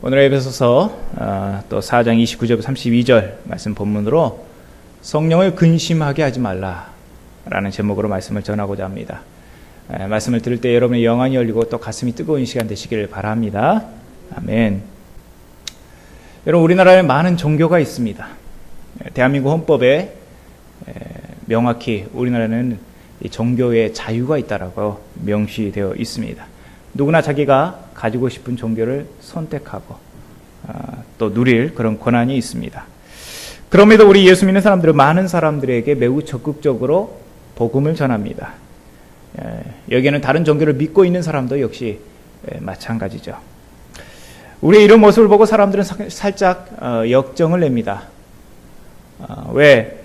오늘 에베소서 또 4장 29절 32절 말씀 본문으로 성령을 근심하게 하지 말라라는 제목으로 말씀을 전하고자 합니다. 말씀을 들을 때 여러분의 영안이 열리고 또 가슴이 뜨거운 시간 되시기를 바랍니다. 아멘. 여러분, 우리나라에 많은 종교가 있습니다. 대한민국 헌법에 명확히 우리나라는 종교의 자유가 있다라고 명시되어 있습니다. 누구나 자기가 가지고 싶은 종교를 선택하고 또 누릴 그런 권한이 있습니다. 그럼에도 우리 예수 믿는 사람들은 많은 사람들에게 매우 적극적으로 복음을 전합니다. 여기에는 다른 종교를 믿고 있는 사람도 역시 마찬가지죠. 우리의 이런 모습을 보고 사람들은 살짝 역정을 냅니다. 왜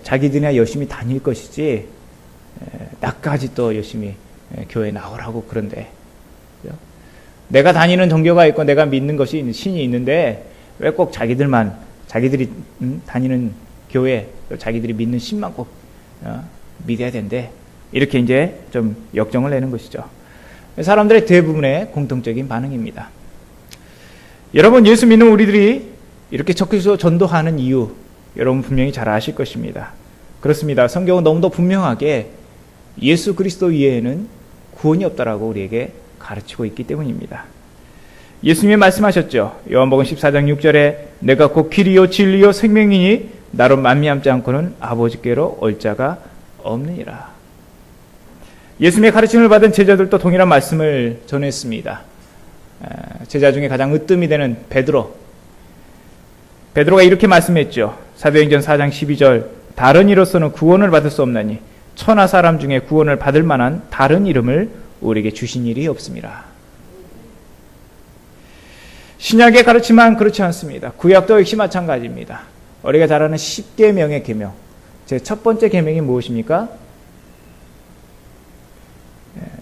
자기들이나 열심히 다닐 것이지 나까지 또 열심히 교회에 나오라고 그런데, 내가 다니는 종교가 있고 내가 믿는 것이 신이 있는데 왜 꼭 자기들이 다니는 교회, 자기들이 믿는 신만 꼭 믿어야 된대. 이렇게 이제 좀 역정을 내는 것이죠. 사람들의 대부분의 공통적인 반응입니다. 여러분, 예수 믿는 우리들이 이렇게 적극적으로 전도하는 이유, 여러분 분명히 잘 아실 것입니다. 그렇습니다. 성경은 너무도 분명하게 예수 그리스도 이외에는 구원이 없다라고 우리에게 가르치고 있기 때문입니다. 예수님이 말씀하셨죠. 요한복음 14장 6절에 내가 곧 길이요 진리요 생명이니 나로 만미암지 않고는 아버지께로 올 자가 없느니라. 예수님의 가르침을 받은 제자들도 동일한 말씀을 전했습니다. 제자 중에 가장 으뜸이 되는 베드로가 이렇게 말씀했죠. 사도행전 4장 12절 다른 이로서는 구원을 받을 수 없나니 천하 사람 중에 구원을 받을 만한 다른 이름을 우리에게 주신 일이 없습니다. 신약의 가르침만 그렇지 않습니다. 구약도 역시 마찬가지입니다. 우리가 잘 아는 10계명의 계명, 제 첫 번째 계명이 무엇입니까?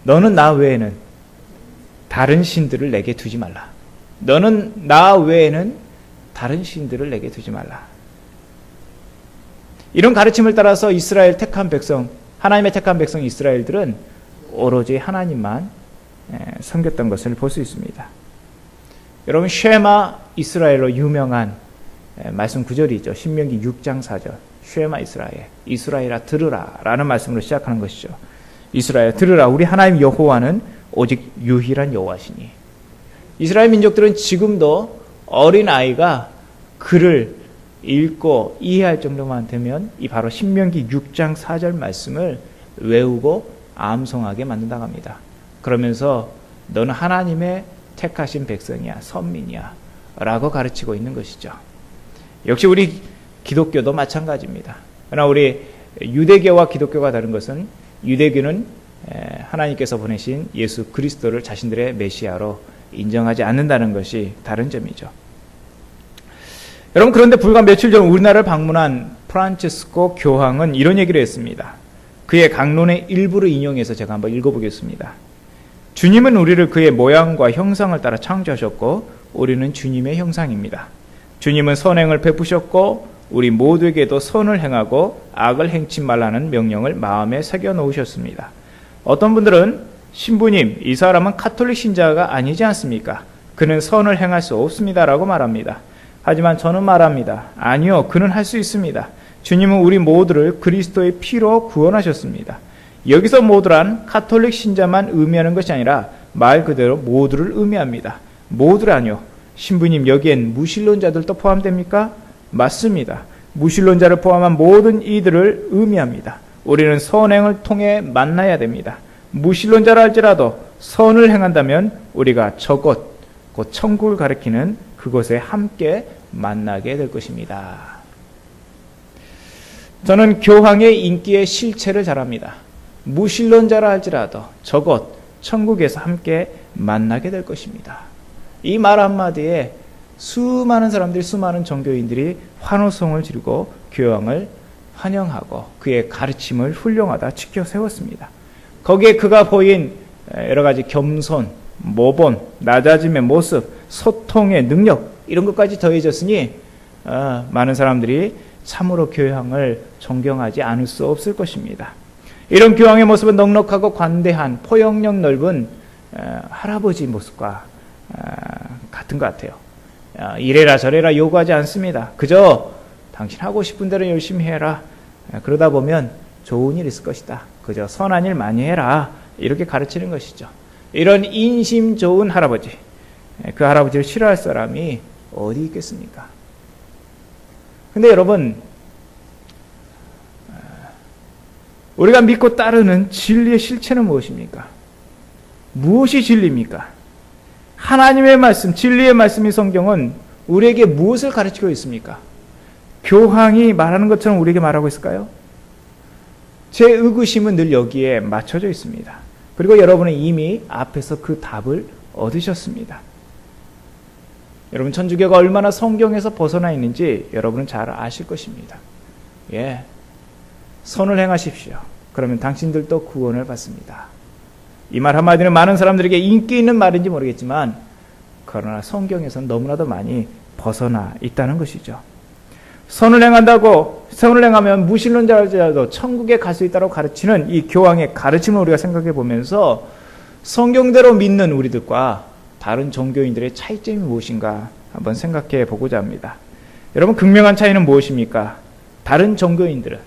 너는 나 외에는 다른 신들을 내게 두지 말라. 너는 나 외에는 다른 신들을 내게 두지 말라. 이런 가르침을 따라서 이스라엘 택한 백성, 하나님의 택한 백성 이스라엘들은 오로지 하나님만 섬겼던 것을 볼 수 있습니다. 여러분, 쉐마 이스라엘로 유명한 말씀 구절이죠. 신명기 6장 4절. 쉐마 이스라엘아 들으라 라는 말씀으로 시작하는 것이죠. 이스라엘 들으라, 우리 하나님 여호와는 오직 유일한 여호와시니. 이스라엘 민족들은 지금도 어린아이가 글을 읽고 이해할 정도만 되면 이 바로 신명기 6장 4절 말씀을 외우고 암송하게 만든다고 합니다. 그러면서 너는 하나님의 택하신 백성이야, 선민이야 라고 가르치고 있는 것이죠. 역시 우리 기독교도 마찬가지입니다. 그러나 우리 유대교와 기독교가 다른 것은 유대교는 하나님께서 보내신 예수 그리스도를 자신들의 메시아로 인정하지 않는다는 것이 다른 점이죠. 여러분, 그런데 불과 며칠 전 우리나라를 방문한 프란치스코 교황은 이런 얘기를 했습니다. 그의 강론의 일부를 인용해서 제가 한번 읽어보겠습니다. 주님은 우리를 그의 모양과 형상을 따라 창조하셨고 우리는 주님의 형상입니다. 주님은 선행을 베푸셨고 우리 모두에게도 선을 행하고 악을 행치 말라는 명령을 마음에 새겨 놓으셨습니다. 어떤 분들은 신부님, 이 사람은 카톨릭 신자가 아니지 않습니까? 그는 선을 행할 수 없습니다라고 말합니다. 하지만 저는 말합니다. 아니요, 그는 할 수 있습니다. 주님은 우리 모두를 그리스도의 피로 구원하셨습니다. 여기서 모두란 카톨릭 신자만 의미하는 것이 아니라 말 그대로 모두를 의미합니다. 모두라뇨. 신부님, 여기엔 무신론자들도 포함됩니까? 맞습니다. 무신론자를 포함한 모든 이들을 의미합니다. 우리는 선행을 통해 만나야 됩니다. 무신론자라 할지라도 선을 행한다면 우리가 저곳, 곧 천국을 가리키는 그곳에 함께 만나게 될 것입니다. 저는 교황의 인기의 실체를 잘 압니다. 무신론자라 할지라도 저곳 천국에서 함께 만나게 될 것입니다. 이 말 한마디에 수많은 사람들이, 수많은 종교인들이 환호성을 지르고 교황을 환영하고 그의 가르침을 훌륭하다 지켜 세웠습니다. 거기에 그가 보인 여러 가지 겸손, 모범, 낮아짐의 모습, 소통의 능력, 이런 것까지 더해졌으니 많은 사람들이 참으로 교황을 존경하지 않을 수 없을 것입니다. 이런 교황의 모습은 넉넉하고 관대한 포용력 넓은 할아버지 모습과 같은 것 같아요. 이래라 저래라 요구하지 않습니다. 그저 당신 하고 싶은 대로 열심히 해라. 그러다 보면 좋은 일 있을 것이다. 그저 선한 일 많이 해라. 이렇게 가르치는 것이죠. 이런 인심 좋은 할아버지, 그 할아버지를 싫어할 사람이 어디 있겠습니까? 근데 여러분, 우리가 믿고 따르는 진리의 실체는 무엇입니까? 무엇이 진리입니까? 하나님의 말씀, 진리의 말씀이 성경은 우리에게 무엇을 가르치고 있습니까? 교황이 말하는 것처럼 우리에게 말하고 있을까요? 제 의구심은 늘 여기에 맞춰져 있습니다. 그리고 여러분은 이미 앞에서 그 답을 얻으셨습니다. 여러분, 천주교가 얼마나 성경에서 벗어나 있는지 여러분은 잘 아실 것입니다. 예, 선을 행하십시오. 그러면 당신들도 구원을 받습니다. 이 말 한마디는 많은 사람들에게 인기 있는 말인지 모르겠지만, 그러나 성경에서는 너무나도 많이 벗어나 있다는 것이죠. 선을 행하면 무신론자라도 천국에 갈 수 있다고 가르치는 이 교황의 가르침을 우리가 생각해 보면서 성경대로 믿는 우리들과 다른 종교인들의 차이점이 무엇인가 한번 생각해 보고자 합니다. 여러분, 극명한 차이는 무엇입니까? 다른 종교인들은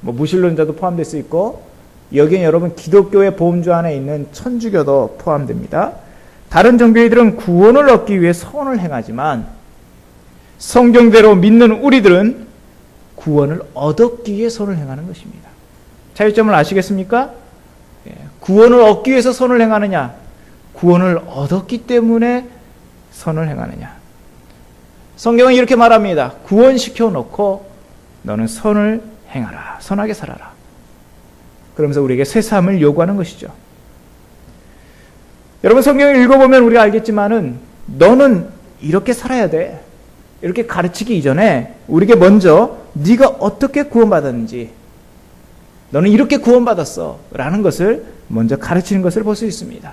무신론자도 포함될 수 있고, 여기에 여러분 기독교의 보험주 안에 있는 천주교도 포함됩니다. 다른 종교인들은 구원을 얻기 위해 선을 행하지만, 성경대로 믿는 우리들은 구원을 얻기 위해 선을 행하는 것입니다. 차이점을 아시겠습니까? 구원을 얻기 위해서 선을 행하느냐, 구원을 얻었기 때문에 선을 행하느냐. 성경은 이렇게 말합니다. 구원시켜 놓고 너는 선을 행하라, 선하게 살아라. 그러면서 우리에게 새 삶을 요구하는 것이죠. 여러분, 성경을 읽어보면 우리가 알겠지만은 너는 이렇게 살아야 돼, 이렇게 가르치기 이전에 우리에게 먼저 네가 어떻게 구원받았는지, 너는 이렇게 구원받았어 라는 것을 먼저 가르치는 것을 볼 수 있습니다.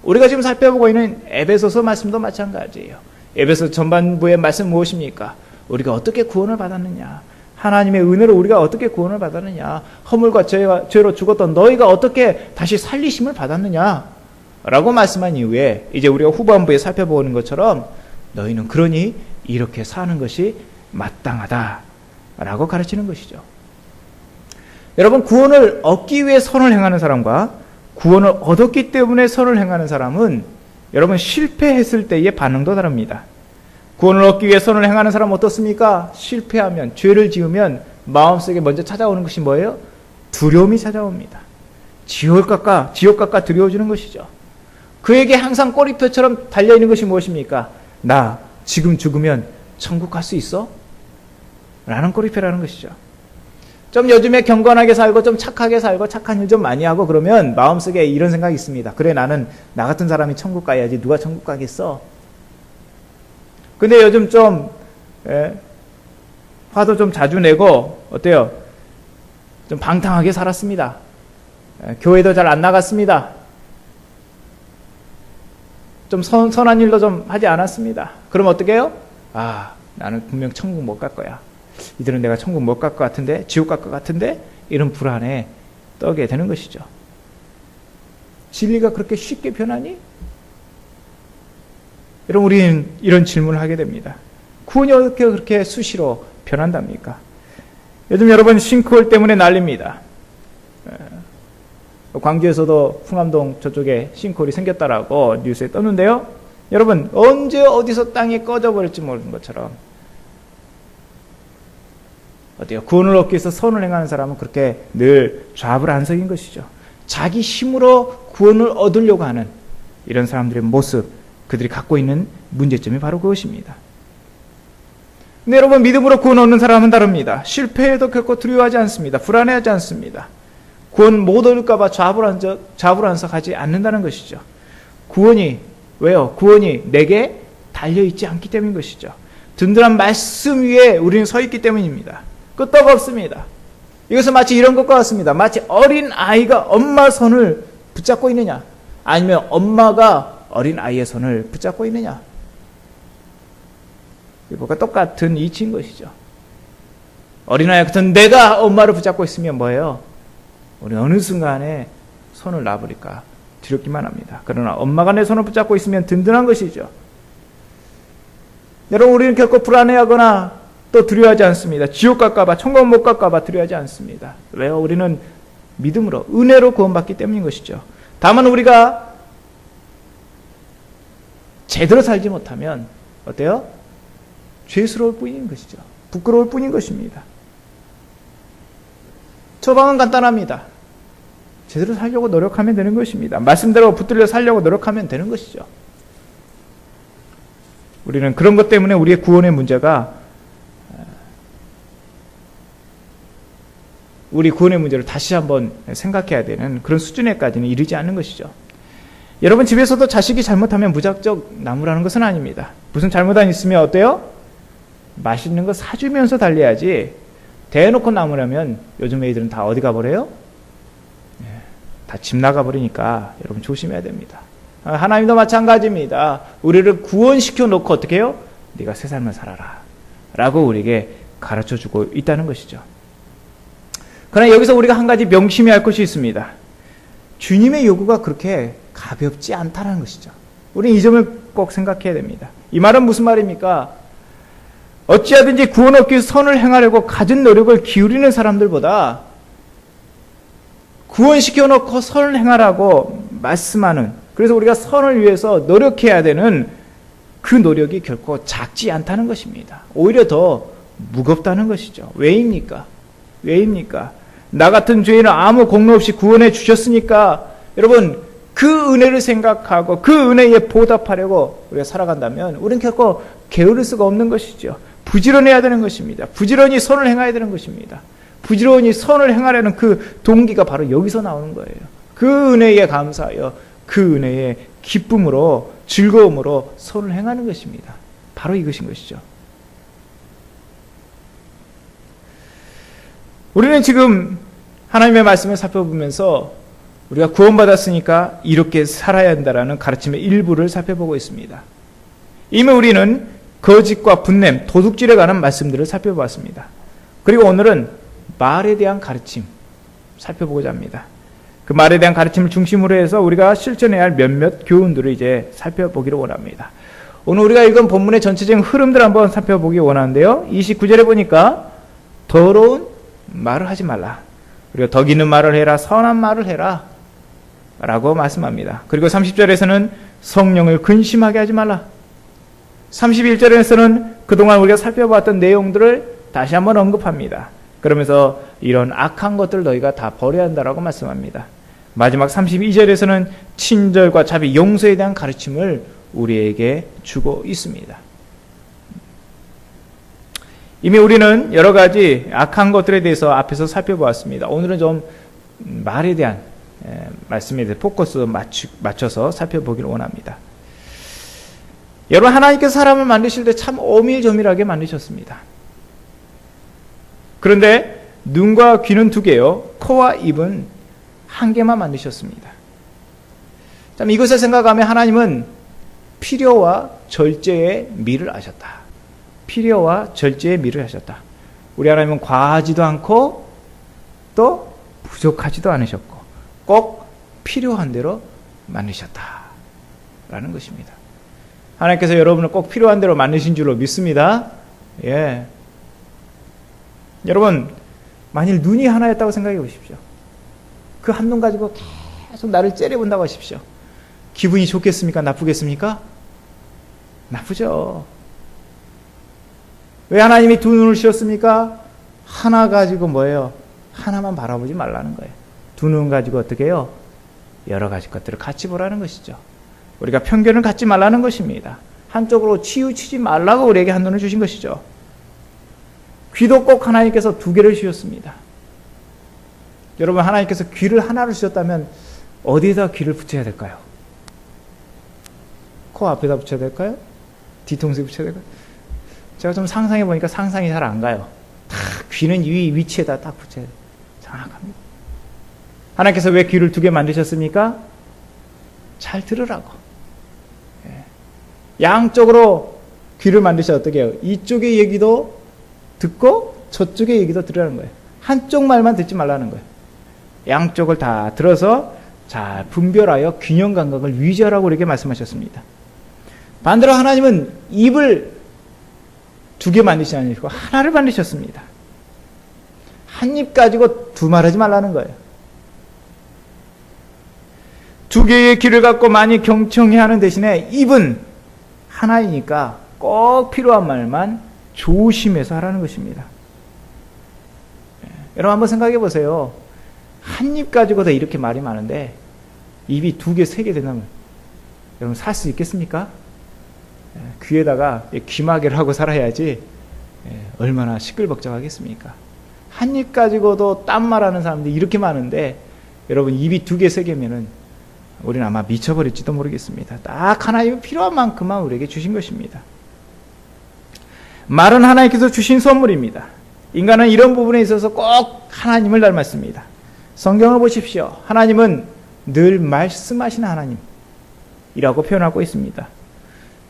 우리가 지금 살펴보고 있는 에베소서 말씀도 마찬가지예요. 에베소 전반부의 말씀 무엇입니까? 우리가 어떻게 구원을 받았느냐, 하나님의 은혜로 우리가 어떻게 구원을 받았느냐, 허물과 죄로 죽었던 너희가 어떻게 다시 살리심을 받았느냐 라고 말씀한 이후에 이제 우리가 후반부에 살펴보는 것처럼 너희는 그러니 이렇게 사는 것이 마땅하다 라고 가르치는 것이죠. 여러분, 구원을 얻기 위해 선을 행하는 사람과 구원을 얻었기 때문에 선을 행하는 사람은 여러분 실패했을 때의 반응도 다릅니다. 구원을 얻기 위해 선을 행하는 사람은 어떻습니까? 실패하면, 죄를 지으면 마음속에 먼저 찾아오는 것이 뭐예요? 두려움이 찾아옵니다. 지옥 가까 두려워지는 것이죠. 그에게 항상 꼬리표처럼 달려있는 것이 무엇입니까? 나 지금 죽으면 천국 갈 수 있어? 라는 꼬리표라는 것이죠. 좀 요즘에 경건하게 살고 좀 착하게 살고 착한 일 좀 많이 하고 그러면 마음속에 이런 생각이 있습니다. 그래, 나는 나 같은 사람이 천국 가야지, 누가 천국 가겠어? 근데 요즘 좀 화도 좀 자주 내고 어때요? 좀 방탕하게 살았습니다. 교회도 잘 안 나갔습니다. 좀 선한 일도 좀 하지 않았습니다. 그럼 어떻게 해요? 아, 나는 분명 천국 못 갈 거야. 이들은 내가 천국 못 갈 것 같은데, 지옥 갈 것 같은데, 이런 불안에 떠게 되는 것이죠. 진리가 그렇게 쉽게 변하니? 여러분, 우리는 이런 질문을 하게 됩니다. 구원이 어떻게 그렇게 수시로 변한답니까? 요즘 여러분 싱크홀 때문에 난립니다. 광주에서도 풍암동 저쪽에 싱크홀이 생겼다라고 뉴스에 떴는데요. 여러분, 언제 어디서 땅이 꺼져버릴지 모르는 것처럼 어때요? 구원을 얻기 위해서 선을 행하는 사람은 그렇게 늘 좌불안석인 것이죠. 자기 힘으로 구원을 얻으려고 하는 이런 사람들의 모습, 그들이 갖고 있는 문제점이 바로 그것입니다. 근데 여러분, 믿음으로 구원 얻는 사람은 다릅니다. 실패해도 결코 두려워하지 않습니다. 불안해하지 않습니다. 구원 못 얻을까 봐 좌불안석하지 않는다는 것이죠. 구원이, 왜요? 구원이 내게 달려있지 않기 때문인 것이죠. 든든한 말씀 위에 우리는 서 있기 때문입니다. 끄떡 없습니다. 이것은 마치 이런 것과 같습니다. 마치 어린 아이가 엄마 손을 붙잡고 있느냐, 아니면 엄마가 어린 아이의 손을 붙잡고 있느냐, 이거가 똑같은 이치인 것이죠. 어린아이 같은 내가 엄마를 붙잡고 있으면 뭐예요? 우리 어느 순간에 손을 놔버릴까 두렵기만 합니다. 그러나 엄마가 내 손을 붙잡고 있으면 든든한 것이죠. 여러분, 우리는 결코 불안해하거나 또 두려워하지 않습니다. 지옥 갈까봐, 천국 못 갈까봐 두려워하지 않습니다. 왜요? 우리는 믿음으로, 은혜로 구원받기 때문인 것이죠. 다만 우리가 제대로 살지 못하면 어때요? 죄스러울 뿐인 것이죠. 부끄러울 뿐인 것입니다. 처방은 간단합니다. 제대로 살려고 노력하면 되는 것입니다. 말씀대로 붙들려 살려고 노력하면 되는 것이죠. 우리는 그런 것 때문에 우리의 구원의 문제가, 우리 구원의 문제를 다시 한번 생각해야 되는 그런 수준에까지는 이르지 않는 것이죠. 여러분, 집에서도 자식이 잘못하면 무작정 나무라는 것은 아닙니다. 무슨 잘못한 있으면 어때요? 맛있는 거 사주면서 달래야지, 대놓고 나무라면 요즘 애들은 다 어디 가버려요? 다 집 나가버리니까 여러분 조심해야 됩니다. 하나님도 마찬가지입니다. 우리를 구원시켜 놓고 어떻게 해요? 네가 새 삶을 살아라 라고 우리에게 가르쳐주고 있다는 것이죠. 그러나 여기서 우리가 한 가지 명심해야 할 것이 있습니다. 주님의 요구가 그렇게 가볍지 않다는 것이죠. 우리는 이 점을 꼭 생각해야 됩니다. 이 말은 무슨 말입니까? 어찌하든지 구원 얻기 위해서 선을 행하려고 갖은 노력을 기울이는 사람들보다 구원시켜 놓고 선을 행하라고 말씀하는, 그래서 우리가 선을 위해서 노력해야 되는 그 노력이 결코 작지 않다는 것입니다. 오히려 더 무겁다는 것이죠. 왜입니까? 나 같은 죄인을 아무 공로 없이 구원해 주셨으니까 여러분, 그 은혜를 생각하고 그 은혜에 보답하려고 우리가 살아간다면 우리는 결코 게으를 수가 없는 것이죠. 부지런해야 되는 것입니다. 부지런히 선을 행해야 되는 것입니다. 부지런히 선을 행하려는 그 동기가 바로 여기서 나오는 거예요. 그 은혜에 감사하여 그 은혜의 기쁨으로, 즐거움으로 선을 행하는 것입니다. 바로 이것인 것이죠. 우리는 지금 하나님의 말씀을 살펴보면서 우리가 구원받았으니까 이렇게 살아야 한다라는 가르침의 일부를 살펴보고 있습니다. 이미 우리는 거짓과 분냄, 도둑질에 관한 말씀들을 살펴보았습니다. 그리고 오늘은 말에 대한 가르침 살펴보고자 합니다. 그 말에 대한 가르침을 중심으로 해서 우리가 실천해야 할 몇몇 교훈들을 이제 살펴보기를 원합니다. 오늘 우리가 읽은 본문의 전체적인 흐름들 한번 살펴보기 원하는데요. 29절에 보니까 더러운 말을 하지 말라. 그리고 덕 있는 말을 해라. 선한 말을 해라. 라고 말씀합니다. 그리고 30절에서는 성령을 근심하게 하지 말라. 31절에서는 그동안 우리가 살펴봤던 내용들을 다시 한번 언급합니다. 그러면서 이런 악한 것들 너희가 다 버려야 한다라고 말씀합니다. 마지막 32절에서는 친절과 자비, 용서에 대한 가르침을 우리에게 주고 있습니다. 이미 우리는 여러 가지 악한 것들에 대해서 앞에서 살펴보았습니다. 오늘은 좀 말에 대한 말씀에 대해 포커스 맞춰서 살펴보기를 원합니다. 여러분, 하나님께서 사람을 만드실 때 참 오밀조밀하게 만드셨습니다. 그런데 눈과 귀는 2개요, 코와 입은 1개만 만드셨습니다. 참 이것을 생각하면 하나님은 필요와 절제의 미를 아셨다. 필요와 절제의 미를 하셨다. 우리 하나님은 과하지도 않고 또 부족하지도 않으셨고 꼭 필요한 대로 만드셨다라는 것입니다. 하나님께서 여러분을 꼭 필요한 대로 만드신 줄로 믿습니다. 예. 여러분, 만일 눈이 하나였다고 생각해 보십시오. 그 한 눈 가지고 계속 나를 째려본다고 하십시오. 기분이 좋겠습니까? 나쁘겠습니까? 나쁘죠. 왜 하나님이 2눈을 주셨습니까? 하나 가지고 뭐예요? 하나만 바라보지 말라는 거예요. 2눈 가지고 어떻게 해요? 여러 가지 것들을 같이 보라는 것이죠. 우리가 편견을 갖지 말라는 것입니다. 한쪽으로 치우치지 말라고 우리에게 한 눈을 주신 것이죠. 귀도 꼭 하나님께서 2개를 주셨습니다. 여러분, 하나님께서 귀를 하나를 주셨다면 어디에다 귀를 붙여야 될까요? 코 앞에다 붙여야 될까요? 뒤통수에 붙여야 될까요? 제가 좀 상상해 보니까 상상이 잘 안 가요. 다 귀는 이 위치에다 딱 붙여야 돼요. 정확합니다. 하나님께서 왜 귀를 2개 만드셨습니까? 잘 들으라고. 양쪽으로 귀를 만드셔서 어떻게 해요? 이쪽의 얘기도 듣고 저쪽의 얘기도 들으라는 거예요. 한쪽 말만 듣지 말라는 거예요. 양쪽을 다 들어서 잘 분별하여 균형 감각을 유지하라고 이렇게 말씀하셨습니다. 반대로 하나님은 입을 두 개 만드시지 않으시고 하나를 만드셨습니다. 한 입 가지고 두말하지 말라는 거예요. 두 개의 귀를 갖고 많이 경청해하는 대신에 입은 하나이니까 꼭 필요한 말만 조심해서 하라는 것입니다. 여러분 한번 생각해 보세요. 한 입 가지고도 이렇게 말이 많은데 입이 두 개, 세 개 된다면 여러분 살 수 있겠습니까? 귀에다가 귀마개를 하고 살아야지 얼마나 시끌벅적하겠습니까? 한 입 가지고도 딴 말하는 사람들이 이렇게 많은데 여러분 입이 두 개, 세 개면은 우리는 아마 미쳐버릴지도 모르겠습니다. 딱 하나님이 필요한 만큼만 우리에게 주신 것입니다. 말은 하나님께서 주신 선물입니다. 인간은 이런 부분에 있어서 꼭 하나님을 닮았습니다. 성경을 보십시오. 하나님은 늘 말씀하시는 하나님이라고 표현하고 있습니다.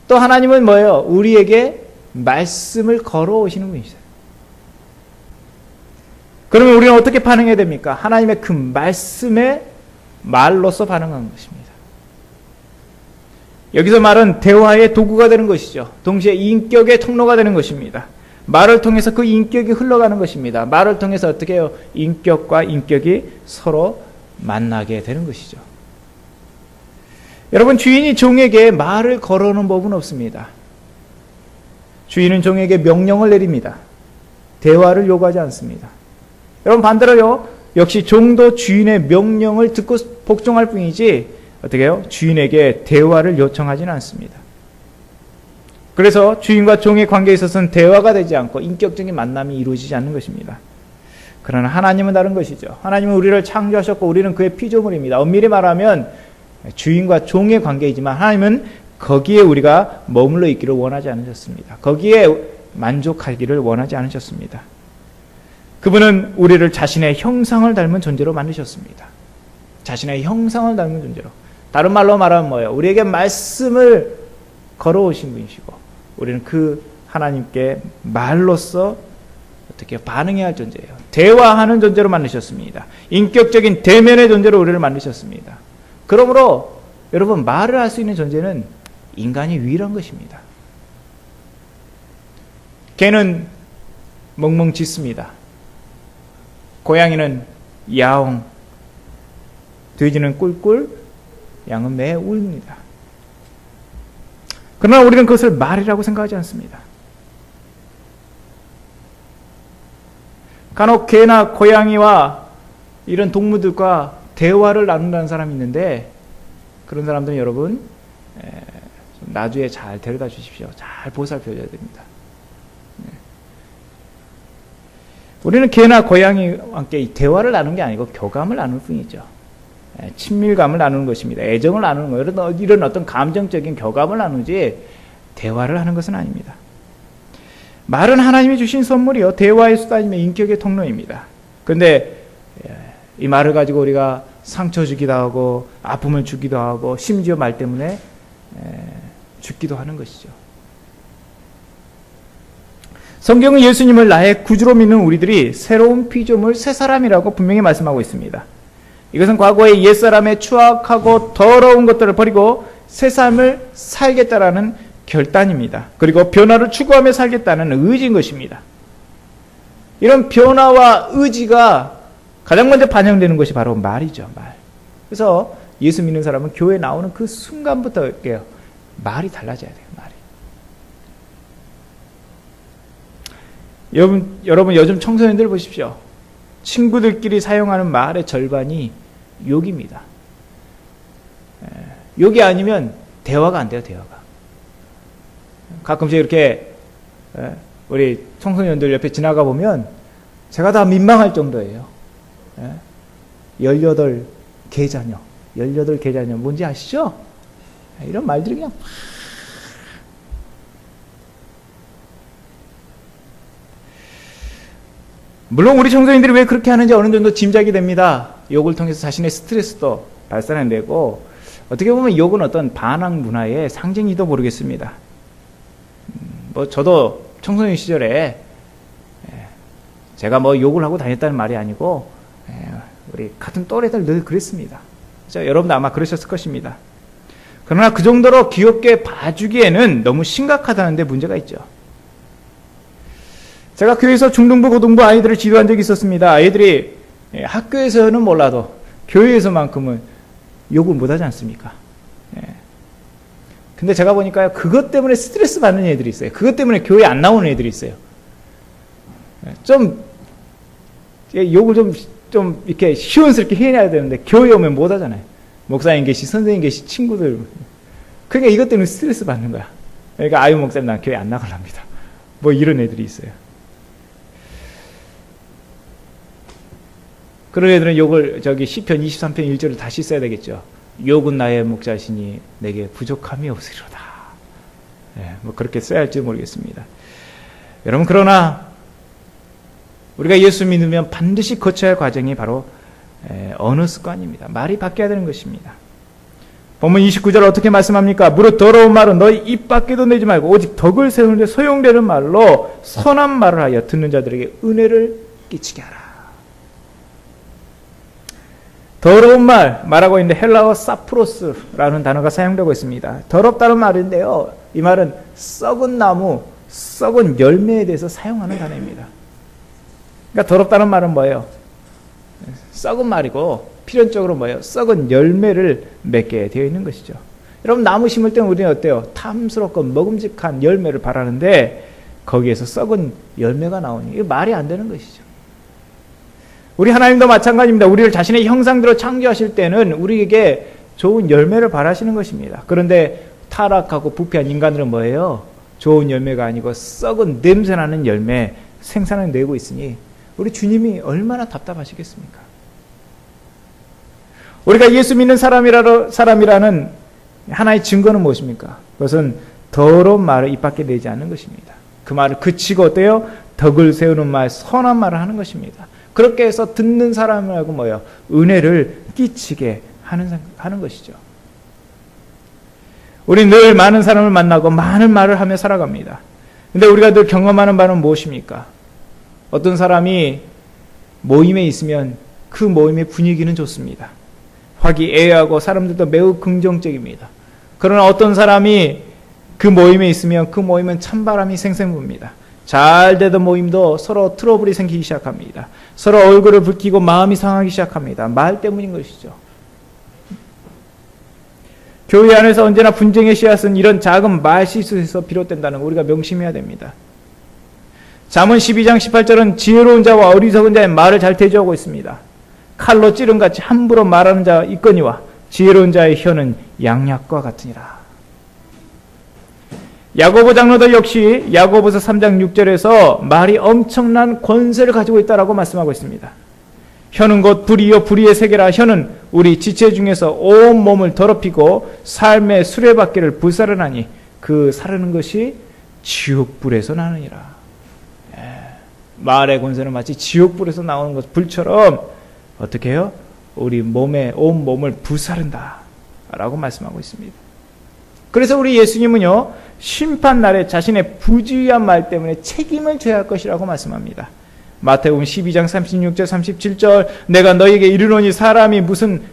또 하나님은 뭐예요? 우리에게 말씀을 걸어오시는 분이세요. 그러면 우리는 어떻게 반응해야 됩니까? 하나님의 그 말씀에 말로서 반응하는 것입니다. 여기서 말은 대화의 도구가 되는 것이죠. 동시에 인격의 통로가 되는 것입니다. 말을 통해서 그 인격이 흘러가는 것입니다. 말을 통해서 어떻게 해요? 인격과 인격이 서로 만나게 되는 것이죠. 여러분, 주인이 종에게 말을 걸어오는 법은 없습니다. 주인은 종에게 명령을 내립니다. 대화를 요구하지 않습니다. 여러분 반대로요. 역시 종도 주인의 명령을 듣고 복종할 뿐이지 어떻게 해요? 주인에게 대화를 요청하지는 않습니다. 그래서 주인과 종의 관계에 있어서는 대화가 되지 않고 인격적인 만남이 이루어지지 않는 것입니다. 그러나 하나님은 다른 것이죠. 하나님은 우리를 창조하셨고 우리는 그의 피조물입니다. 엄밀히 말하면 주인과 종의 관계이지만 하나님은 거기에 우리가 머물러 있기를 원하지 않으셨습니다. 거기에 만족하기를 원하지 않으셨습니다. 그분은 우리를 자신의 형상을 닮은 존재로 만드셨습니다. 자신의 형상을 닮은 존재로. 다른 말로 말하면 뭐예요? 우리에게 말씀을 걸어오신 분이시고 우리는 그 하나님께 말로써 어떻게 반응해야 할 존재예요. 대화하는 존재로 만드셨습니다. 인격적인 대면의 존재로 우리를 만드셨습니다. 그러므로 여러분 말을 할 수 있는 존재는 인간이 유일한 것입니다. 개는 멍멍 짖습니다. 고양이는 야옹, 돼지는 꿀꿀, 양은 매 울립니다. 그러나 우리는 그것을 말이라고 생각하지 않습니다. 간혹 개나 고양이와 이런 동물들과 대화를 나눈다는 사람이 있는데 그런 사람들은 여러분 나주에 잘 데려다 주십시오. 잘 보살펴줘야 됩니다. 우리는 개나 고양이와 함께 대화를 나누는 게 아니고 교감을 나눌 뿐이죠. 친밀감을 나누는 것입니다. 애정을 나누는 거예요. 이런 어떤 감정적인 교감을 나누지 대화를 하는 것은 아닙니다. 말은 하나님이 주신 선물이요. 대화의 수단이며 인격의 통로입니다. 그런데 이 말을 가지고 우리가 상처 주기도 하고 아픔을 주기도 하고 심지어 말 때문에 죽기도 하는 것이죠. 성경은 예수님을 나의 구주로 믿는 우리들이 새로운 피조물 새 사람이라고 분명히 말씀하고 있습니다. 이것은 과거의 옛사람의 추악하고 더러운 것들을 버리고 새 삶을 살겠다라는 결단입니다. 그리고 변화를 추구하며 살겠다는 의지인 것입니다. 이런 변화와 의지가 가장 먼저 반영되는 것이 바로 말이죠. 말. 그래서 예수 믿는 사람은 교회에 나오는 그 순간부터 말이 달라져야 돼요. 말이. 여러분 요즘 청소년들 보십시오. 친구들끼리 사용하는 말의 절반이 욕입니다. 욕이 아니면 대화가 안 돼요. 대화가. 가끔씩 이렇게 우리 청소년들 옆에 지나가 보면 제가 다 민망할 정도예요. 18개자녀. 18개자녀 뭔지 아시죠? 이런 말들이 그냥 물론 우리 청소년들이 왜 그렇게 하는지 어느 정도 짐작이 됩니다. 욕을 통해서 자신의 스트레스도 발산해내고 어떻게 보면 욕은 어떤 반항 문화의 상징이도 모르겠습니다. 저도 청소년 시절에 제가 욕을 하고 다녔다는 말이 아니고 우리 같은 또래들 늘 그랬습니다. 그렇죠? 여러분도 아마 그러셨을 것입니다. 그러나 그 정도로 귀엽게 봐주기에는 너무 심각하다는 데 문제가 있죠. 제가 교회에서 중등부, 고등부 아이들을 지도한 적이 있었습니다. 아이들이 학교에서는 몰라도 교회에서만큼은 욕을 못하지 않습니까? 근데 제가 보니까요, 그것 때문에 스트레스 받는 애들이 있어요. 그것 때문에 교회 안 나오는 애들이 있어요. 욕을 좀 이렇게 시원스럽게 해내야 되는데, 교회 오면 못 하잖아요. 목사님 계시, 선생님 계시, 친구들. 그러니까 이것 때문에 스트레스 받는 거야. 그러니까, 아유, 목사님, 난 교회 안 나가랍니다. 뭐 이런 애들이 있어요. 그런 애들은 욕을, 시편 23편 1절을 다시 써야 되겠죠. 욕은 나의 목자시니 내게 부족함이 없으리로다. 뭐 그렇게 써야 할지 모르겠습니다. 여러분, 그러나 우리가 예수 믿으면 반드시 거쳐야 할 과정이 바로 언어 습관입니다. 말이 바뀌어야 되는 것입니다. 본문 29절 어떻게 말씀합니까? 무릇 더러운 말은 너희 입 밖에도 내지 말고 오직 덕을 세우는데 소용되는 말로 선한 말을 하여 듣는 자들에게 은혜를 끼치게 하라. 더러운 말하고 있는데 헬라어 사프로스라는 단어가 사용되고 있습니다. 더럽다는 말인데요, 이 말은 썩은 나무, 썩은 열매에 대해서 사용하는 단어입니다. 그러니까 더럽다는 말은 뭐예요? 썩은 말이고 필연적으로 뭐예요? 썩은 열매를 맺게 되어 있는 것이죠. 여러분, 나무 심을 때는 우리는 어때요? 탐스럽고 먹음직한 열매를 바라는데 거기에서 썩은 열매가 나오니 이게 말이 안 되는 것이죠. 우리 하나님도 마찬가지입니다. 우리를 자신의 형상대로 창조하실 때는 우리에게 좋은 열매를 바라시는 것입니다. 그런데 타락하고 부패한 인간들은 뭐예요? 좋은 열매가 아니고 썩은 냄새나는 열매 생산을 내고 있으니 우리 주님이 얼마나 답답하시겠습니까? 우리가 예수 믿는 사람이라는 하나의 증거는 무엇입니까? 그것은 더러운 말을 입 밖에 내지 않는 것입니다. 그 말을 그치고 어때요? 덕을 세우는 말, 선한 말을 하는 것입니다. 그렇게 해서 듣는 사람하고 뭐예요? 은혜를 끼치게 하는 것이죠. 우리 늘 많은 사람을 만나고 많은 말을 하며 살아갑니다. 근데 우리가 늘 경험하는 바는 무엇입니까? 어떤 사람이 모임에 있으면 그 모임의 분위기는 좋습니다. 화기애애하고 사람들도 매우 긍정적입니다. 그러나 어떤 사람이 그 모임에 있으면 그 모임은 찬바람이 생생 붑니다. 잘 되던 모임도 서로 트러블이 생기기 시작합니다. 서로 얼굴을 붉히고 마음이 상하기 시작합니다. 말 때문인 것이죠. 교회 안에서 언제나 분쟁의 씨앗은 이런 작은 말실수에서 비롯된다는 거 우리가 명심해야 됩니다. 잠언 12장 18절은 지혜로운 자와 어리석은 자의 말을 잘 대조하고 있습니다. 칼로 찌른같이 함부로 말하는 자가 있거니와 지혜로운 자의 혀는 양약과 같으니라. 야고보 장로도 역시 야고보서 3장 6절에서 말이 엄청난 권세를 가지고 있다라고 말씀하고 있습니다. 혀는 곧 불이요 불의의 세계라. 혀는 우리 지체 중에서 온 몸을 더럽히고 삶의 수레바퀴를 불사르나니 그 사르는 것이 지옥불에서 나느니라. 말의 권세는 마치 지옥불에서 나오는 것 불처럼 어떻게 해요? 우리 몸에 온 몸을 불사른다 라고 말씀하고 있습니다. 그래서 우리 예수님은요, 심판날에 자신의 부주의한 말 때문에 책임을 져야 할 것이라고 말씀합니다. 마태복음 12장 36절 37절 내가 너희에게 이르노니 사람이 무슨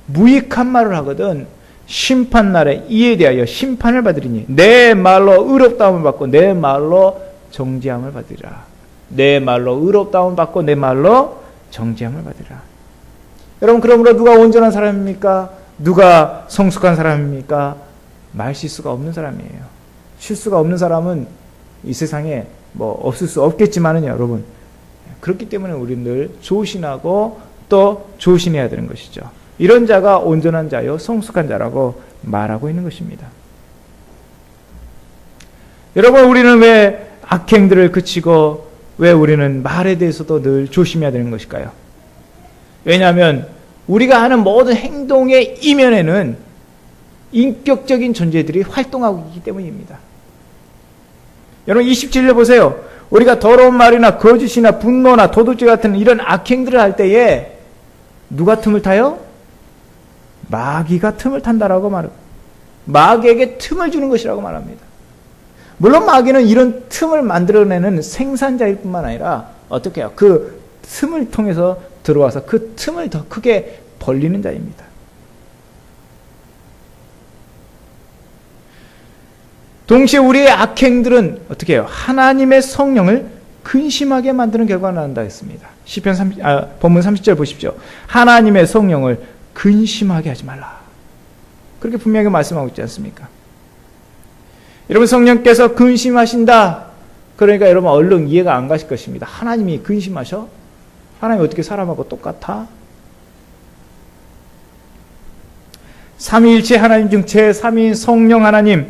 무익한 말을 하거든 심판날에 이에 대하여 심판을 받으리니 내 말로 의롭다움을 받고 내 말로 정죄함을 받으리라. 내 말로 의롭다움을 받고 내 말로 정죄함을 받으리라. 여러분, 그러므로 누가 온전한 사람입니까? 누가 성숙한 사람입니까? 말실수가 없는 사람이에요. 실수가 없는 사람은 이 세상에 뭐 없을 수 없겠지만은요, 여러분. 그렇기 때문에 우리는 늘 조신하고 또 조신해야 되는 것이죠. 이런 자가 온전한 자요, 성숙한 자라고 말하고 있는 것입니다. 여러분, 우리는 왜 악행들을 그치고 왜 우리는 말에 대해서도 늘 조심해야 되는 것일까요? 왜냐하면 우리가 하는 모든 행동의 이면에는 인격적인 존재들이 활동하고 있기 때문입니다. 여러분 27절 보세요. 우리가 더러운 말이나 거짓이나 분노나 도둑질 같은 이런 악행들을 할 때에 누가 틈을 타요? 마귀가 틈을 탄다라고 말합니다. 마귀에게 틈을 주는 것이라고 말합니다. 물론 마귀는 이런 틈을 만들어내는 생산자일 뿐만 아니라 어떻게 해요? 그 틈을 통해서 들어와서 그 틈을 더 크게 벌리는 자입니다. 동시에 우리의 악행들은 어떻게 해요? 하나님의 성령을 근심하게 만드는 결과가 난다 했습니다. 본문 30절 보십시오. 하나님의 성령을 근심하게 하지 말라. 그렇게 분명히 말씀하고 있지 않습니까? 여러분, 성령께서 근심하신다. 그러니까 여러분 얼른 이해가 안 가실 것입니다. 하나님이 근심하셔? 하나님이 어떻게 사람하고 똑같아? 삼위일체 하나님 중 제3위인 성령 하나님,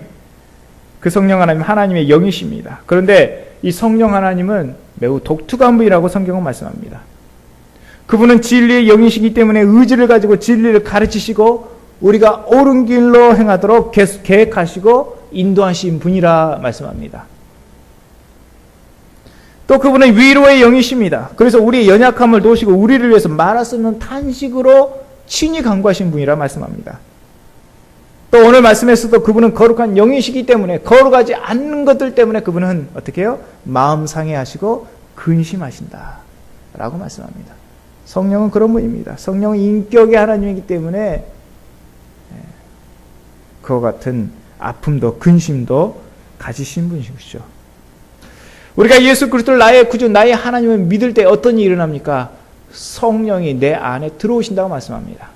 그 성령 하나님, 하나님의 영이십니다. 그런데 이 성령 하나님은 매우 독특한 분이라고 성경은 말씀합니다. 그분은 진리의 영이시기 때문에 의지를 가지고 진리를 가르치시고 우리가 옳은 길로 행하도록 계획하시고 인도하신 분이라 말씀합니다. 또 그분은 위로의 영이십니다. 그래서 우리의 연약함을 도우시고 우리를 위해서 말할 수 없는 탄식으로 친히 간구하신 분이라 말씀합니다. 또 오늘 말씀에서도 그분은 거룩한 영이시기 때문에 거룩하지 않는 것들 때문에 그분은 어떻게 해요? 마음 상해하시고 근심하신다 라고 말씀합니다. 성령은 그런 분입니다. 성령은 인격의 하나님이기 때문에 그와 같은 아픔도 근심도 가지신 분이시죠. 우리가 예수 그리스도를 나의 구주, 나의 하나님을 믿을 때 어떤 일이 일어납니까? 성령이 내 안에 들어오신다고 말씀합니다.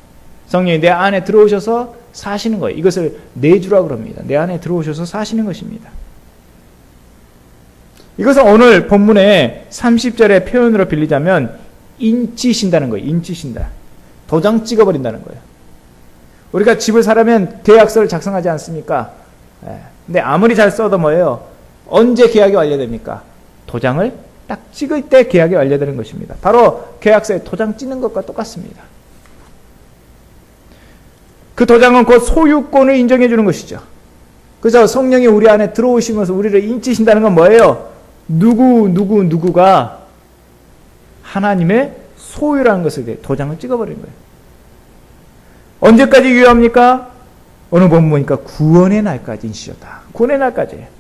성령이 내 안에 들어오셔서 사시는 거예요. 이것을 내주라고 그럽니다. 내 안에 들어오셔서 사시는 것입니다. 이것은 오늘 본문의 30절의 표현으로 빌리자면 인치신다는 거예요. 인치신다. 도장 찍어버린다는 거예요. 우리가 집을 사려면 계약서를 작성하지 않습니까? 근데 아무리 잘 써도 뭐예요? 언제 계약이 완료됩니까? 도장을 딱 찍을 때 계약이 완료되는 것입니다. 바로 계약서에 도장 찍는 것과 똑같습니다. 그 도장은 곧 소유권을 인정해 주는 것이죠. 그래서 성령이 우리 안에 들어오시면서 우리를 인치신다는 건 뭐예요? 누구가 하나님의 소유라는 것을 도장을 찍어버리는 거예요. 언제까지 유효합니까? 오늘 본문 보니까 구원의 날까지 인치셨다. 구원의 날까지예요.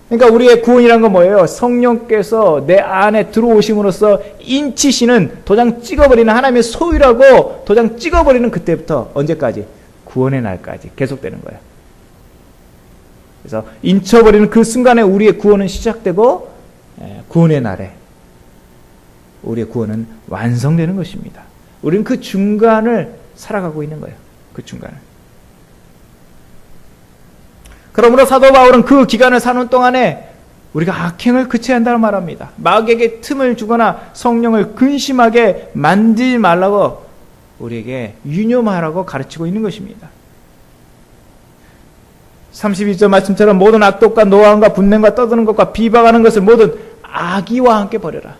그러니까 우리의 구원이란 건 뭐예요? 성령께서 내 안에 들어오심으로써 인치시는 도장 찍어버리는 하나님의 소유라고 도장 찍어버리는 그때부터 언제까지? 구원의 날까지 계속되는 거예요. 그래서 인쳐버리는 그 순간에 우리의 구원은 시작되고 구원의 날에 우리의 구원은 완성되는 것입니다. 우리는 그 중간을 살아가고 있는 거예요. 그 중간을. 그러므로 사도 바울은 그 기간을 사는 동안에 우리가 악행을 그쳐야 한다고 말합니다. 마귀에게 틈을 주거나 성령을 근심하게 만들지 말라고 우리에게 유념하라고 가르치고 있는 것입니다. 32절 말씀처럼 모든 악독과 노함과 분냄과 떠드는 것과 비방하는 것을 모든 악의와 함께 버려라.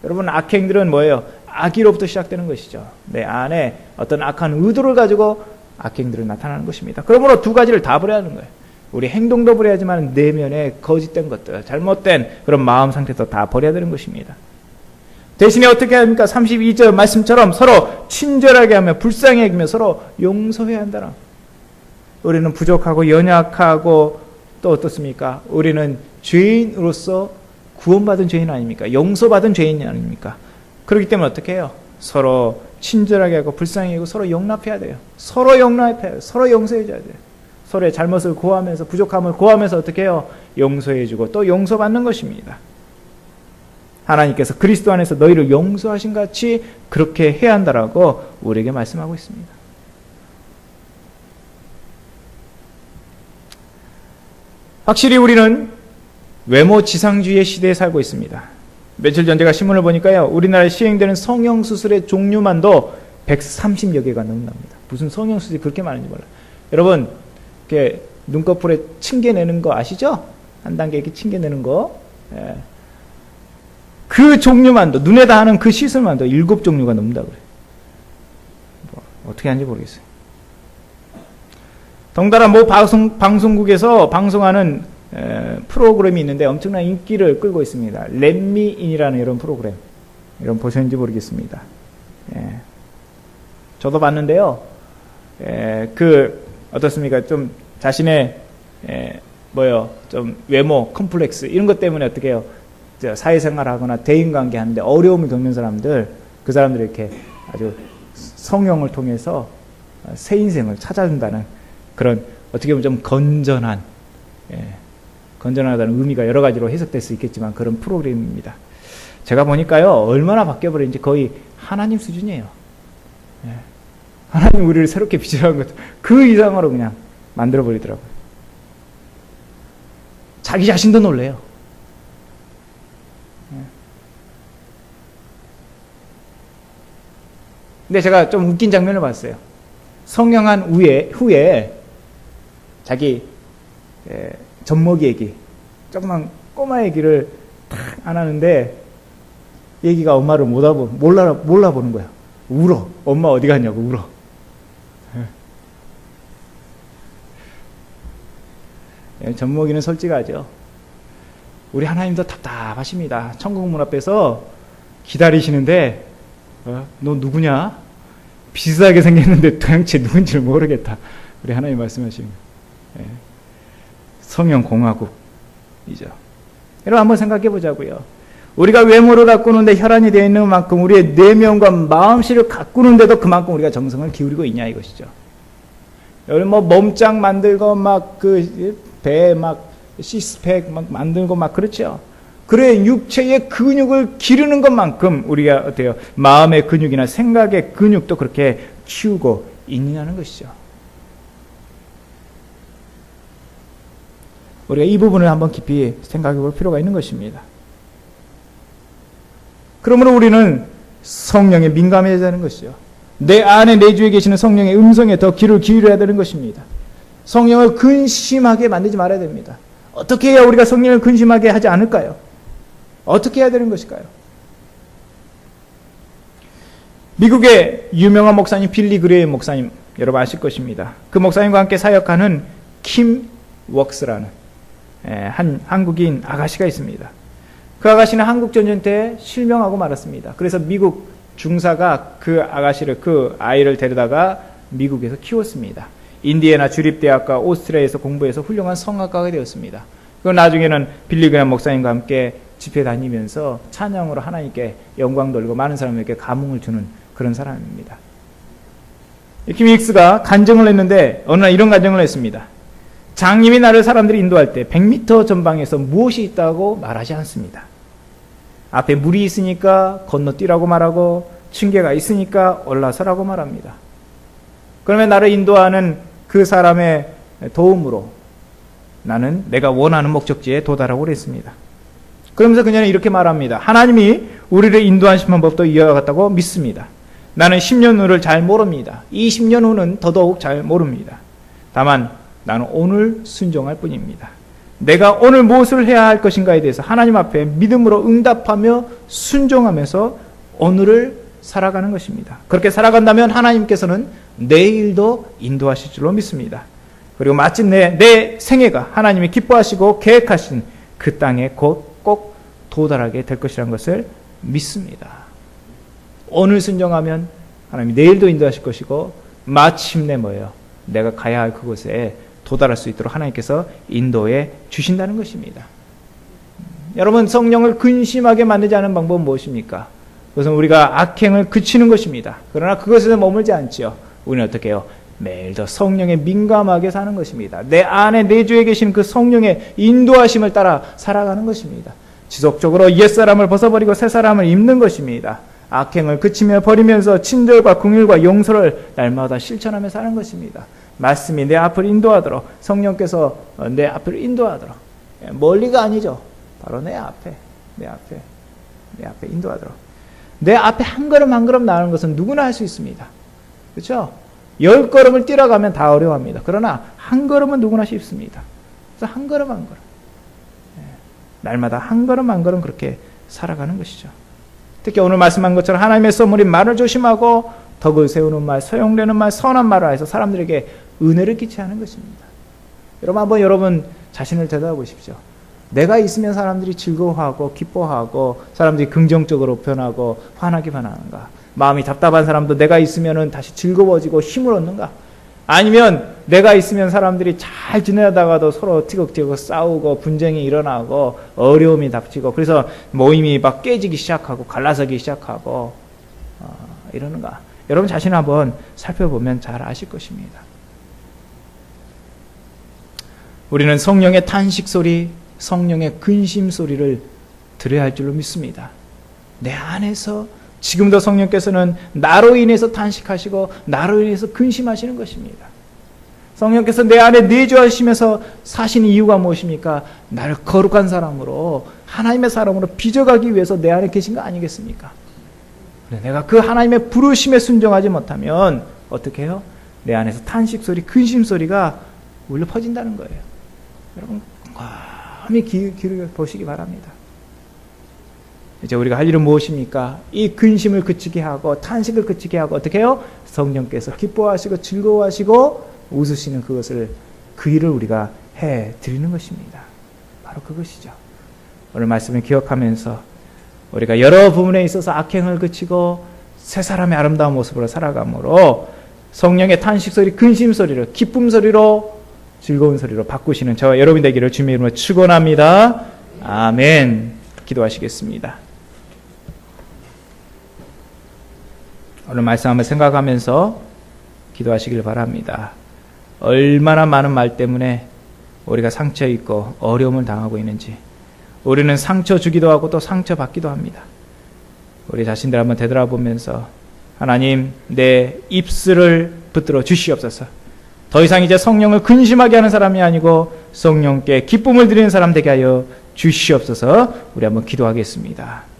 여러분, 악행들은 뭐예요? 악의로부터 시작되는 것이죠. 내 안에 어떤 악한 의도를 가지고 악행들은 나타나는 것입니다. 그러므로 두 가지를 다 버려야 하는 거예요. 우리 행동도 버려야지만 내면에 거짓된 것들, 잘못된 그런 마음 상태도 다 버려야 되는 것입니다. 대신에 어떻게 합니까? 32절 말씀처럼 서로 친절하게 하며 불쌍히 여기며 서로 용서해야 한다라. 우리는 부족하고 연약하고 또 어떻습니까? 우리는 죄인으로서 구원받은 죄인 아닙니까? 용서받은 죄인 아닙니까? 그렇기 때문에 어떻게 해요? 서로 친절하게 하고 불쌍히 하고 서로 용납해야 돼요. 서로 용납해야 돼요. 서로 용서해줘야 돼요. 서로의 잘못을 고하면서 부족함을 고하면서 어떻게 해요? 용서해주고 또 용서받는 것입니다. 하나님께서 그리스도 안에서 너희를 용서하신 같이 그렇게 해야 한다라고 우리에게 말씀하고 있습니다. 확실히 우리는 외모 지상주의의 시대에 살고 있습니다. 며칠 전 제가 신문을 보니까요, 우리나라에 시행되는 성형수술의 종류만도 130여 개가 넘는답니다. 무슨 성형수술이 그렇게 많은지 몰라요. 여러분, 이렇게 눈꺼풀에 층개내는 거 아시죠? 한 단계 이렇게 층개내는 거. 예. 그 종류만도, 눈에다 하는 그 시술만도 7종류가 넘는다고 그래요. 어떻게 하는지 모르겠어요. 덩달아 모 방송국에서 방송하는 프로그램이 있는데 엄청난 인기를 끌고 있습니다. 렛미인이라는 이런 프로그램. 이런 보셨는지 모르겠습니다. 예. 저도 봤는데요. 어떻습니까? 좀 자신의 좀 외모 컴플렉스 이런 것 때문에 어떻게 해요? 사회생활하거나 대인관계 하는데 어려움을 겪는 사람들, 그 사람들이 이렇게 아주 성형을 통해서 새 인생을 찾아준다는 그런 어떻게 보면 좀 건전한 건전하다는 의미가 여러 가지로 해석될 수 있겠지만 그런 프로그램입니다. 제가 보니까요, 얼마나 바뀌어버렸는지 거의 하나님 수준이에요. 예. 하나님 우리를 새롭게 빚으라는 것, 그 이상으로 그냥 만들어버리더라고요. 자기 자신도 놀래요. 예. 근데 제가 좀 웃긴 장면을 봤어요. 성령한 후에 자기 젖먹이 얘기, 조그만 꼬마 얘기를 딱 안 하는데 얘기가 엄마를 몰라보는 거야. 울어. 엄마 어디 갔냐고 울어. 젖먹이는 솔직하죠. 우리 하나님도 답답하십니다. 천국 문 앞에서 기다리시는데 너 누구냐? 비슷하게 생겼는데 도대체 누군지를 모르겠다. 우리 하나님 말씀하시는 거예요. 성령 공화국이죠. 여러분 한번 생각해 보자고요. 우리가 외모를 가꾸는데 혈안이 되어 있는 만큼 우리의 내면과 마음씨를 가꾸는데도 그만큼 우리가 정성을 기울이고 있냐 이것이죠. 여러분 뭐 몸짱 만들고 막 그 배 막 시스팩 막 만들고 막 그렇죠. 그래 육체의 근육을 기르는 것만큼 우리가 어때요? 마음의 근육이나 생각의 근육도 그렇게 키우고 있느냐는 것이죠. 우리가 이 부분을 한번 깊이 생각해 볼 필요가 있는 것입니다. 그러므로 우리는 성령에 민감해야 되는 것이죠. 내 안에 내주에 계시는 성령의 음성에 더 귀를 기울여야 되는 것입니다. 성령을 근심하게 만들지 말아야 됩니다. 어떻게 해야 우리가 성령을 근심하게 하지 않을까요? 어떻게 해야 되는 것일까요? 미국의 유명한 목사님 빌리 그레이 목사님 여러분 아실 것입니다. 그 목사님과 함께 사역하는 킴 웍스라는 한 한국인 아가씨가 있습니다. 그 아가씨는 한국전쟁 때 실명하고 말았습니다. 그래서 미국 중사가 그 아가씨를, 그 아이를 데려다가 미국에서 키웠습니다. 인디애나 주립대학과 오스트리아에서 공부해서 훌륭한 성악가가 되었습니다. 그 나중에는 빌리 그레이 목사님과 함께 집회 다니면서 찬양으로 하나님께 영광 돌리고 많은 사람에게 감흥을 주는 그런 사람입니다. 킴 윅스가 간증을 했는데 어느 날 이런 간증을 했습니다. 장님이 나를 사람들이 인도할 때 100m 전방에서 무엇이 있다고 말하지 않습니다. 앞에 물이 있으니까 건너뛰라고 말하고 층계가 있으니까 올라서라고 말합니다. 그러면 나를 인도하는 그 사람의 도움으로 나는 내가 원하는 목적지에 도달하고 그랬습니다. 그러면서 그녀는 이렇게 말합니다. 하나님이 우리를 인도하신 방법도 이와 같다고 믿습니다. 나는 10년 후를 잘 모릅니다. 20년 후는 더더욱 잘 모릅니다. 다만 나는 오늘 순종할 뿐입니다. 내가 오늘 무엇을 해야 할 것인가에 대해서 하나님 앞에 믿음으로 응답하며 순종하면서 오늘을 살아가는 것입니다. 그렇게 살아간다면 하나님께서는 내일도 인도하실 줄로 믿습니다. 그리고 마침내 내 생애가 하나님이 기뻐하시고 계획하신 그 땅에 곧 꼭 도달하게 될 것이라는 것을 믿습니다. 오늘 순종하면 하나님이 내일도 인도하실 것이고 마침내 뭐예요? 내가 가야 할 그곳에 도달할 수 있도록 하나님께서 인도해 주신다는 것입니다. 여러분 성령을 근심하게 만들지 않은 방법은 무엇입니까? 그것은 우리가 악행을 그치는 것입니다. 그러나 그것에서 머물지 않지요. 우리는 어떻게 해요? 매일 더 성령에 민감하게 사는 것입니다. 내 안에 내주에 계신 그 성령의 인도하심을 따라 살아가는 것입니다. 지속적으로 옛사람을 벗어버리고 새사람을 입는 것입니다. 악행을 그치며 버리면서 친절과 긍휼과 용서를 날마다 실천하며 사는 것입니다. 말씀이 내 앞을 인도하도록 성령께서 내 앞을 인도하도록 멀리가 아니죠. 바로 내 앞에 인도하도록 내 앞에 한 걸음 한 걸음 나가는 것은 누구나 할 수 있습니다. 그렇죠? 10걸음을 뛰어가면 다 어려워합니다. 그러나 한 걸음은 누구나 쉽습니다. 그래서 한 걸음 한 걸음 날마다 한 걸음 한 걸음 그렇게 살아가는 것이죠. 특히 오늘 말씀한 것처럼 하나님의 선물인 말을 조심하고 덕을 세우는 말, 소용되는 말, 선한 말을 해서 사람들에게 은혜를 끼치하는 것입니다. 여러분 자신을 되돌아보십시오. 내가 있으면 사람들이 즐거워하고 기뻐하고 사람들이 긍정적으로 변하고 환하게 변하는가? 마음이 답답한 사람도 내가 있으면 다시 즐거워지고 힘을 얻는가? 아니면 내가 있으면 사람들이 잘 지내다가도 서로 티격태격 싸우고 분쟁이 일어나고 어려움이 닥치고 그래서 모임이 막 깨지기 시작하고 갈라서기 시작하고 이러는가? 여러분 자신을 한번 살펴보면 잘 아실 것입니다. 우리는 성령의 탄식 소리, 성령의 근심 소리를 들어야 할 줄로 믿습니다. 내 안에서 지금도 성령께서는 나로 인해서 탄식하시고 나로 인해서 근심하시는 것입니다. 성령께서 내 안에 내주하시면서 사시는 이유가 무엇입니까? 나를 거룩한 사람으로, 하나님의 사람으로 빚어가기 위해서 내 안에 계신 거 아니겠습니까? 내가 그 하나님의 부르심에 순종하지 못하면 어떻게 해요? 내 안에서 탄식 소리, 근심 소리가 울려 퍼진다는 거예요. 여러분 곰곰이 귀를 보시기 바랍니다. 이제 우리가 할 일은 무엇입니까? 이 근심을 그치게 하고 탄식을 그치게 하고 어떻게 해요? 성령께서 기뻐하시고 즐거워하시고 웃으시는 그것을, 그 일을 우리가 해드리는 것입니다. 바로 그것이죠. 오늘 말씀을 기억하면서 우리가 여러 부분에 있어서 악행을 그치고 새 사람의 아름다운 모습으로 살아가므로 성령의 탄식 소리, 근심 소리를 기쁨 소리로, 즐거운 소리로 바꾸시는 저와 여러분 되기를 주님의 이름으로 축원합니다. 아멘. 기도하시겠습니다. 오늘 말씀 한번 생각하면서 기도하시길 바랍니다. 얼마나 많은 말 때문에 우리가 상처 있고 어려움을 당하고 있는지, 우리는 상처 주기도 하고 또 상처 받기도 합니다. 우리 자신들 한번 되돌아보면서 하나님, 내 입술을 붙들어 주시옵소서. 더 이상 이제 성령을 근심하게 하는 사람이 아니고 성령께 기쁨을 드리는 사람 되게 하여 주시옵소서. 우리 한번 기도하겠습니다.